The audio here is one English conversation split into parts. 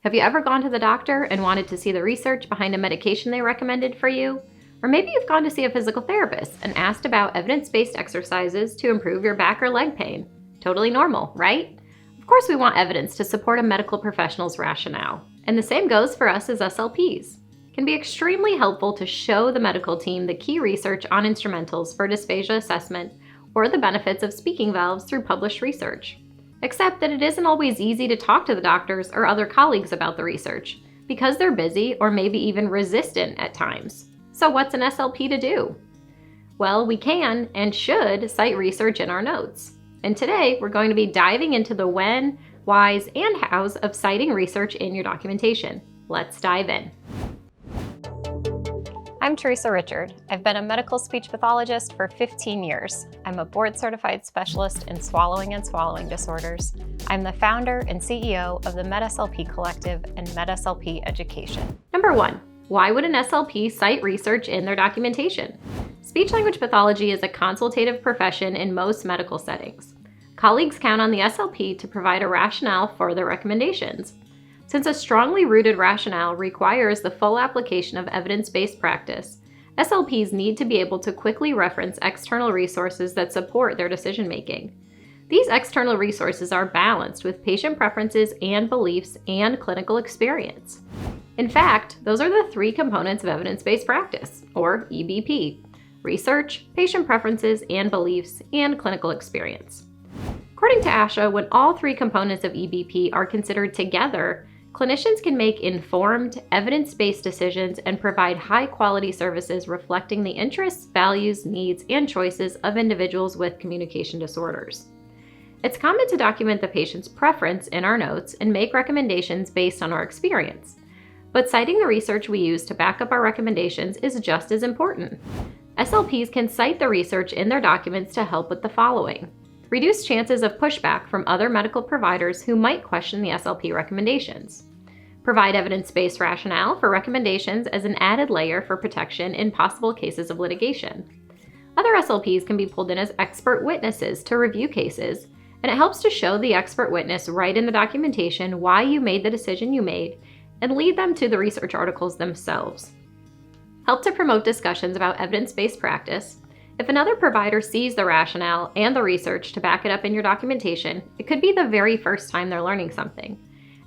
Have you ever gone to the doctor and wanted to see the research behind a medication they recommended for you? Or maybe you've gone to see a physical therapist and asked about evidence-based exercises to improve your back or leg pain. Totally normal, right? Of course we want evidence to support a medical professional's rationale. And the same goes for us as SLPs. It can be extremely helpful to show the medical team the key research on instrumentals for dysphagia assessment or the benefits of speaking valves through published research. Except that it isn't always easy to talk to the doctors or other colleagues about the research because they're busy or maybe even resistant at times. So what's an SLP to do? Well, we can and should cite research in our notes. And today we're going to be diving into the when, whys, and hows of citing research in your documentation. Let's dive in. I'm Teresa Richard. I've been a medical speech pathologist for 15 years. I'm a board-certified specialist in swallowing and swallowing disorders. I'm the founder and CEO of the MedSLP Collective and MedSLP Education. Number 1. Why would an SLP cite research in their documentation? Speech-language pathology is a consultative profession in most medical settings. Colleagues count on the SLP to provide a rationale for their recommendations. Since a strongly rooted rationale requires the full application of evidence-based practice, SLPs need to be able to quickly reference external resources that support their decision-making. These external resources are balanced with patient preferences and beliefs and clinical experience. In fact, those are the three components of evidence-based practice, or EBP: research, patient preferences and beliefs, and clinical experience. According to ASHA, when all three components of EBP are considered together, clinicians can make informed, evidence-based decisions and provide high-quality services reflecting the interests, values, needs, and choices of individuals with communication disorders. It's common to document the patient's preference in our notes and make recommendations based on our experience. But citing the research we use to back up our recommendations is just as important. SLPs can cite the research in their documents to help with the following: reduce chances of pushback from other medical providers who might question the SLP recommendations. Provide evidence-based rationale for recommendations as an added layer for protection in possible cases of litigation. Other SLPs can be pulled in as expert witnesses to review cases, and it helps to show the expert witness right in the documentation why you made the decision you made and lead them to the research articles themselves. Help to promote discussions about evidence-based practice. If another provider sees the rationale and the research to back it up in your documentation, it could be the very first time they're learning something.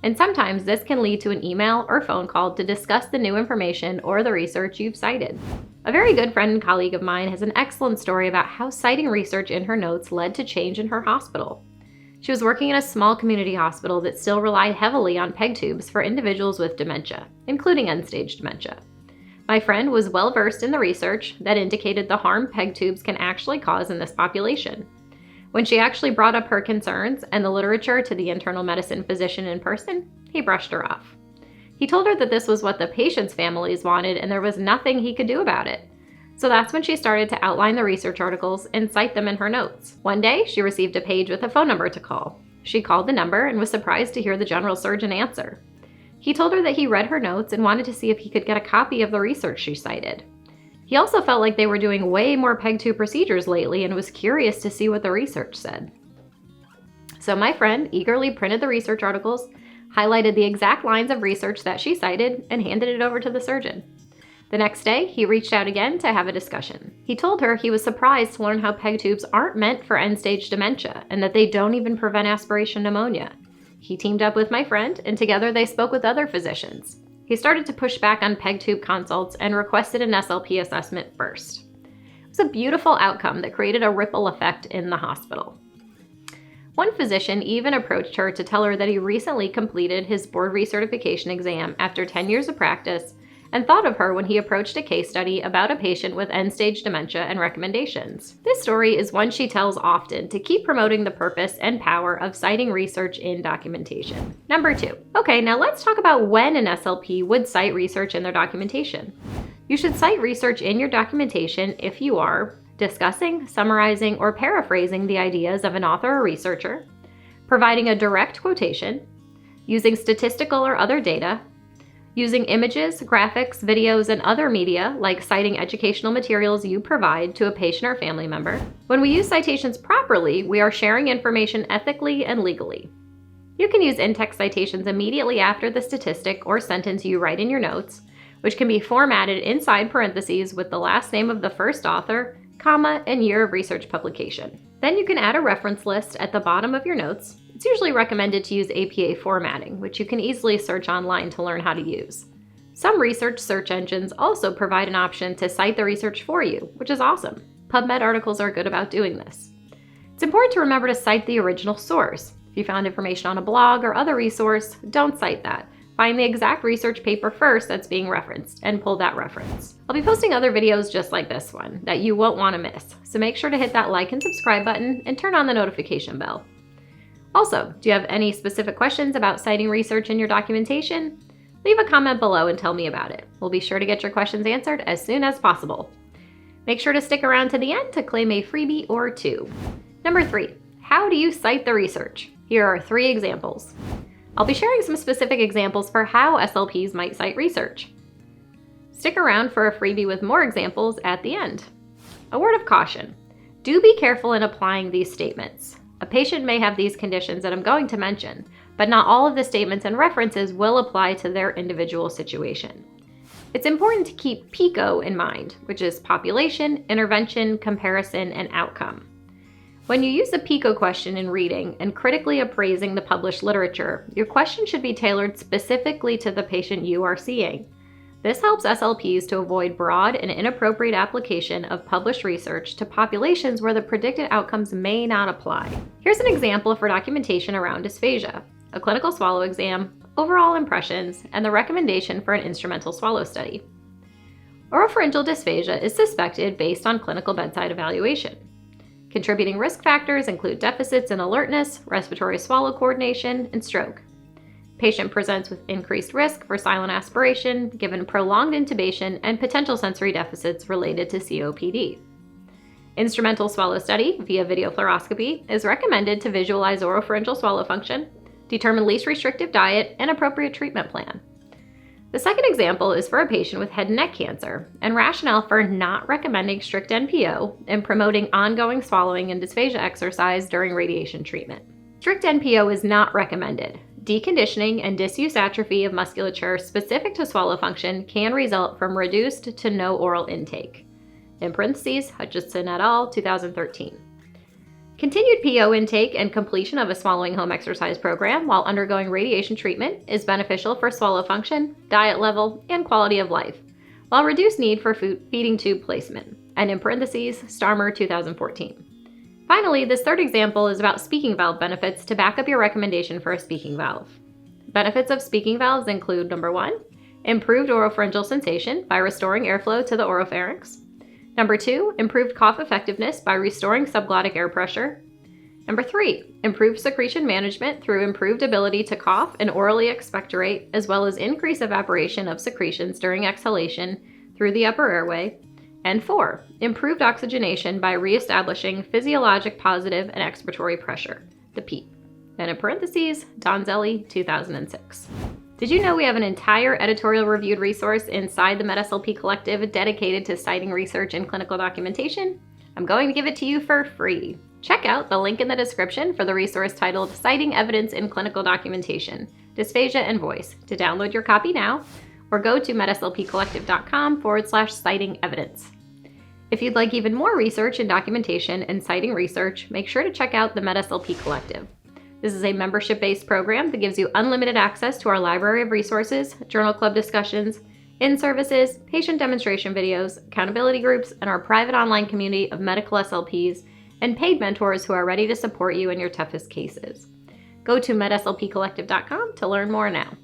And sometimes this can lead to an email or phone call to discuss the new information or the research you've cited. A very good friend and colleague of mine has an excellent story about how citing research in her notes led to change in her hospital. She was working in a small community hospital that still relied heavily on PEG tubes for individuals with dementia, including end-stage dementia. My friend was well versed in the research that indicated the harm PEG tubes can actually cause in this population. When she actually brought up her concerns and the literature to the internal medicine physician in person, he brushed her off. He told her that this was what the patient's families wanted and there was nothing he could do about it. So that's when she started to outline the research articles and cite them in her notes. One day, she received a page with a phone number to call. She called the number and was surprised to hear the general surgeon answer. He told her that he read her notes and wanted to see if he could get a copy of the research she cited. He also felt like they were doing way more PEG tube procedures lately and was curious to see what the research said. So my friend eagerly printed the research articles, highlighted the exact lines of research that she cited, and handed it over to the surgeon. The next day, he reached out again to have a discussion. He told her he was surprised to learn how PEG tubes aren't meant for end-stage dementia and that they don't even prevent aspiration pneumonia. He teamed up with my friend, and together they spoke with other physicians. He started to push back on PEG tube consults and requested an SLP assessment first. It was a beautiful outcome that created a ripple effect in the hospital. One physician even approached her to tell her that he recently completed his board recertification exam after 10 years of practice and thought of her when he approached a case study about a patient with end-stage dementia and recommendations. This story is one she tells often to keep promoting the purpose and power of citing research in documentation. Number 2. Okay, now let's talk about when an SLP would cite research in their documentation. You should cite research in your documentation if you are discussing, summarizing, or paraphrasing the ideas of an author or researcher, providing a direct quotation, using statistical or other data, using images, graphics, videos, and other media, like citing educational materials you provide to a patient or family member. When we use citations properly, we are sharing information ethically and legally. You can use in-text citations immediately after the statistic or sentence you write in your notes, which can be formatted inside parentheses with the last name of the first author, comma, and year of research publication. Then you can add a reference list at the bottom of your notes. It's usually recommended to use APA formatting, which you can easily search online to learn how to use. Some research search engines also provide an option to cite the research for you, which is awesome. PubMed articles are good about doing this. It's important to remember to cite the original source. If you found information on a blog or other resource, don't cite that. Find the exact research paper first that's being referenced and pull that reference. I'll be posting other videos just like this one that you won't want to miss, so make sure to hit that like and subscribe button and turn on the notification bell. Also, do you have any specific questions about citing research in your documentation? Leave a comment below and tell me about it. We'll be sure to get your questions answered as soon as possible. Make sure to stick around to the end to claim a freebie or two. Number 3, how do you cite the research? Here are 3 examples. I'll be sharing some specific examples for how SLPs might cite research. Stick around for a freebie with more examples at the end. A word of caution. Do be careful in applying these statements. A patient may have these conditions that I'm going to mention, but not all of the statements and references will apply to their individual situation. It's important to keep PICO in mind, which is population, intervention, comparison, and outcome. When you use a PICO question in reading and critically appraising the published literature, your question should be tailored specifically to the patient you are seeing. This helps SLPs to avoid broad and inappropriate application of published research to populations where the predicted outcomes may not apply. Here's an example for documentation around dysphagia: a clinical swallow exam, overall impressions, and the recommendation for an instrumental swallow study. Oropharyngeal dysphagia is suspected based on clinical bedside evaluation. Contributing risk factors include deficits in alertness, respiratory swallow coordination, and stroke. Patient presents with increased risk for silent aspiration given prolonged intubation and potential sensory deficits related to COPD. Instrumental swallow study via video fluoroscopy is recommended to visualize oropharyngeal swallow function, determine least restrictive diet, and appropriate treatment plan. The second example is for a patient with head and neck cancer, and rationale for not recommending strict NPO and promoting ongoing swallowing and dysphagia exercise during radiation treatment. Strict NPO is not recommended. Deconditioning and disuse atrophy of musculature specific to swallow function can result from reduced to no oral intake. In parentheses, Hutchinson et al., 2013. Continued PO intake and completion of a swallowing home exercise program while undergoing radiation treatment is beneficial for swallow function, diet level, and quality of life, while reduced need for feeding tube placement, and in parentheses, Starmer, 2014. Finally, this third example is about speaking valve benefits to back up your recommendation for a speaking valve. Benefits of speaking valves include: number 1, improved oropharyngeal sensation by restoring airflow to the oropharynx. Number 2, improved cough effectiveness by restoring subglottic air pressure. Number 3, improved secretion management through improved ability to cough and orally expectorate, as well as increased evaporation of secretions during exhalation through the upper airway. And 4, improved oxygenation by reestablishing physiologic positive and expiratory pressure, the PEEP. And in parentheses, Donzelli, 2006. Did you know we have an entire editorial reviewed resource inside the MedSLP Collective dedicated to citing research and clinical documentation? I'm going to give it to you for free. Check out the link in the description for the resource titled Citing Evidence in Clinical Documentation, Dysphagia and Voice to download your copy now, or go to medslpcollective.com/citing evidence. If you'd like even more research and documentation and citing research, make sure to check out the MedSLP Collective. This is a membership-based program that gives you unlimited access to our library of resources, journal club discussions, in-services, patient demonstration videos, accountability groups, and our private online community of medical SLPs and paid mentors who are ready to support you in your toughest cases. Go to medslpcollective.com to learn more now.